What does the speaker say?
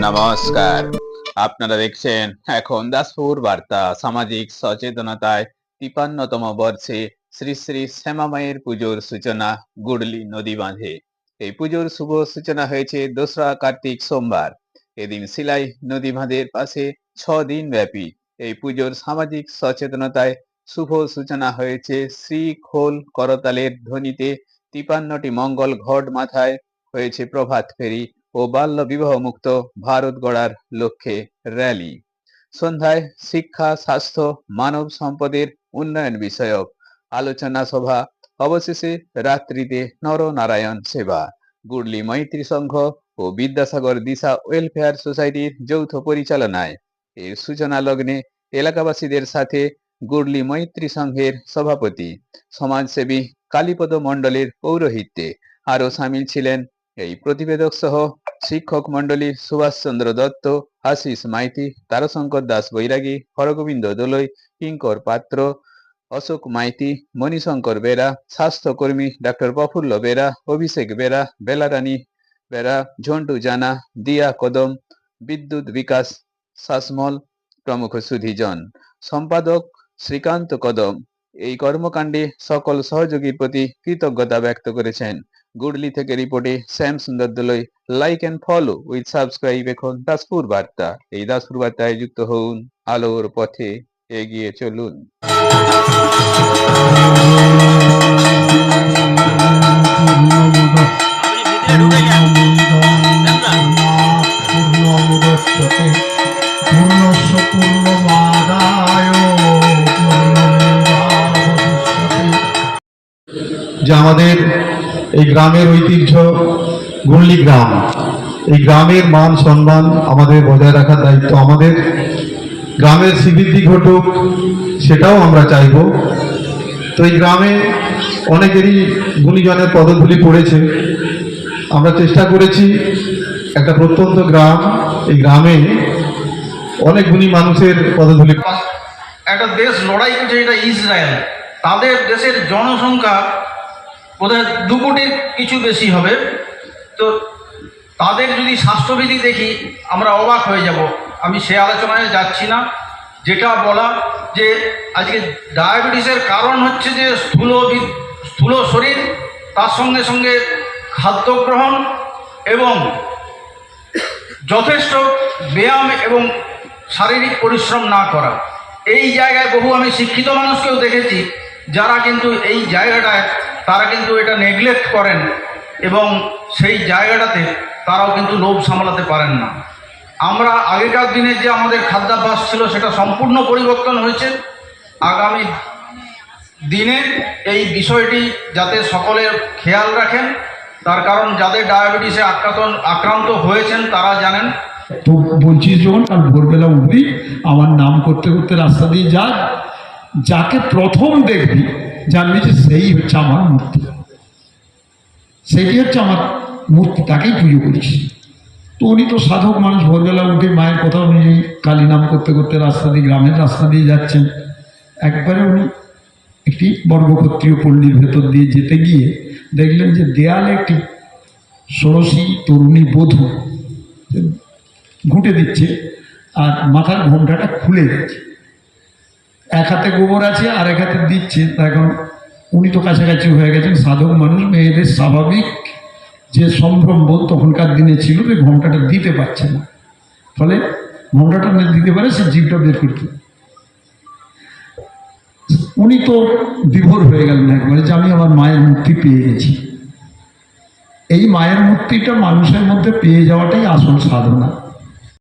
নমস্কার, আপনারা দেখছেন এখন দাসপুর বার্তা। সামাজিক সচেতনতায় ৫৩তম বর্ষে শ্রী শ্রী শ্যামামায়ের পুজোর সূচনা গুডলি নদী বাঁধে। এই পুজোর শুভ সূচনা হয়েছে ২রা কার্তিক সোমবার। এদিন শিলাই নদী বাঁধের পাশে ৬ দিন ব্যাপী এই পুজোর সামাজিক সচেতনতায় শুভ সূচনা হয়েছে শ্রীখোল করতালের ধ্বনিতে। ৫৩টি মঙ্গল ঘট মাথায় হয়েছে প্রভাত ফেরি ও বাল্য বিবাহ মুক্ত ভারত গড়ার লক্ষ্যে র্যালি। সন্ধ্যায় শিক্ষা, স্বাস্থ্য, মানব সম্পদের উন্নয়ন বিষয়ক আলোচনা সভা। অবশেষে রাত্রিতে নরনারায়ণ সেবা। গুডলি মৈত্রী সংঘ ও বিদ্যাসাগর দিশা ওয়েলফেয়ার সোসাইটির যৌথ পরিচালনায় এর সূচনা লগ্নে এলাকাবাসীদের সাথে গুডলি মৈত্রী সংঘের সভাপতি সমাজসেবী কালীপদ মণ্ডলের পৌরোহিত্যে আরো সামিল ছিলেন এই প্রতিবেদক সহ শিক্ষক মন্ডলী সুভাষচন্দ্র দত্ত, আশিস মাইতি, তারশঙ্কর দাস বৈরাগী, হরগোবিন্দ দোলই, কিঙ্কর পাত্র, অশোক মাইতি, মণিশঙ্কর বেরা, স্বাস্থ্যকর্মী ডক্টর প্রফুল্ল বেরা, অভিষেক বেরা, বেলারানী বেরা, ঝন্টু জানা, দিয়া কদম, বিদ্যুৎ বিকাশ শাসমল প্রমুখ সুধীজন। সম্পাদক শ্রীকান্ত কদম এই কর্মকাণ্ডে সকল সহযোগীর প্রতি কৃতজ্ঞতা ব্যক্ত করেছেন। গুডলি থেকে রিপোর্টে Shyam Sundar Doloi. Like and follow with subscribe এখন দাসপুর বার্তা। এই দাসপুর বার্তায় যুক্ত হন, আলোর পথে এগিয়ে চলুন। যে আমাদের এই গ্রামের ঐতিহ্য গুডলি গ্রাম, এই গ্রামের মান সম্মান আমাদের বজায় রাখার দায়িত্ব আমাদের। গ্রামের শ্রীবৃদ্ধি ঘটুক সেটাও আমরা চাইব। তো এই গ্রামে অনেকেরই গুণীজনের পদধূলি পড়েছে। আমরা চেষ্টা করেছি, একটা প্রত্যন্ত গ্রাম, এই গ্রামে অনেক গুণী মানুষের পদধূলি। একটা দেশ লড়াই করছে, এটা ইসরায়েল। তাদের দেশের জনসংখ্যা বোধহয় ২ কোটির কিছু বেশি হবে। তো তাদের যদি স্বাস্থ্যবিধি দেখি আমরা অবাক হয়ে যাব। আমি সে আলোচনায় যাচ্ছি না। যেটা বলা যে আজকে ডায়াবেটিসের কারণ হচ্ছে যে স্থূল শরীর, তার সঙ্গে সঙ্গে খাদ্য গ্রহণ এবং যথেষ্ট ব্যায়াম এবং শারীরিক পরিশ্রম না করা। এই জায়গায় বহু আমি শিক্ষিত মানুষকেও দেখেছি যারা কিন্তু এই জায়গাটায় তারা কিন্তু এটা নেগলেক্ট করেন এবং সেই জায়গাটাতে তারাও কিন্তু লোভ সামলাতে পারেন না। আমরা আগেকার দিনের যে আমাদের খাদ্যাভ্যাস ছিল সেটা সম্পূর্ণ পরিবর্তন হয়েছে। আগামী দিনে এই বিষয়টি যাতে সকলের খেয়াল রাখেন, তার কারণ যাদের ডায়াবেটিসে আক্রান্ত হয়েছেন তারা জানেন। তো বলছিস যখন কাল ভোরবেলা উঠবি, আমার নাম করতে করতে রাস্তা দিয়ে যা, যাকে প্রথম দেখবি জানবি যে সেই হচ্ছে আমার মূর্তি, সেটি হচ্ছে আমার মূর্তি, তাকেই পুজো করিস। তো উনি তো সাধক মানুষ, ভোরবেলা উঠে মায়ের কথা অনুযায়ী কালী নাম করতে করতে রাস্তা দিয়ে, গ্রামের রাস্তা দিয়ে যাচ্ছেন। একবারে উনি একটি বর্গক্ষত্রিয় পল্লীর ভেতর দিয়ে যেতে গিয়ে দেখলেন যে দেয়ালে একটি ষোড়শী তরুণী বধূ ঘুঁটে দিচ্ছে আর মাথার ঘোমটাটা খুলে যাচ্ছে। এক হাতে গোবর আছে আর এক হাতে দিচ্ছে। এখন উনি তো কাছাকাছি হয়ে গেছেন, সাধক মানুষ, মেয়েদের স্বাভাবিক যে সম্ভ্রম বোধ তখনকার দিনে ছিল যে ঘোমটাটা দিতে পারছে না, ফলে ঘোমটাটা দিতে পারে সে জিভটা বের করতে। উনি তো বিভোর হয়ে গেলেন একবারে যে আমি আমার মায়ের মূর্তি পেয়ে গেছি। এই মায়ের মূর্তিটা মানুষের মধ্যে পেয়ে যাওয়াটাই আসল সাধনা।